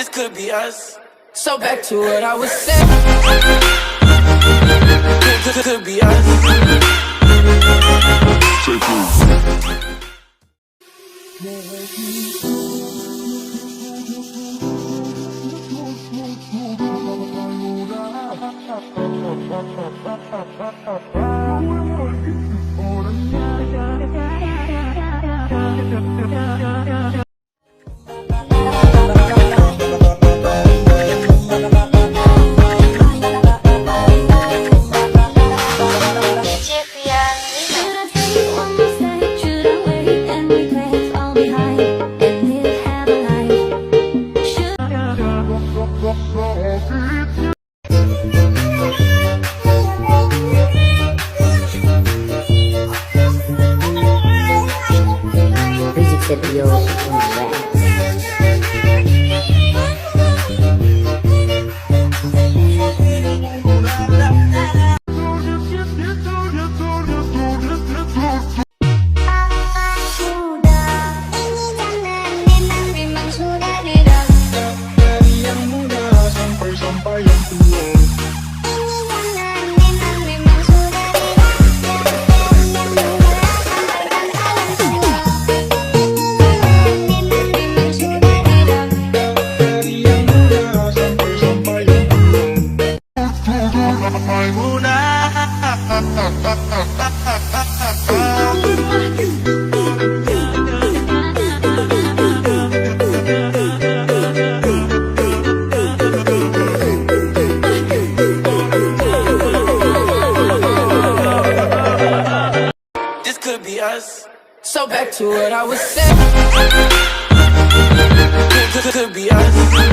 This could be us. So back to what I was saying. Could be us. So back to what I was saying. Could be us.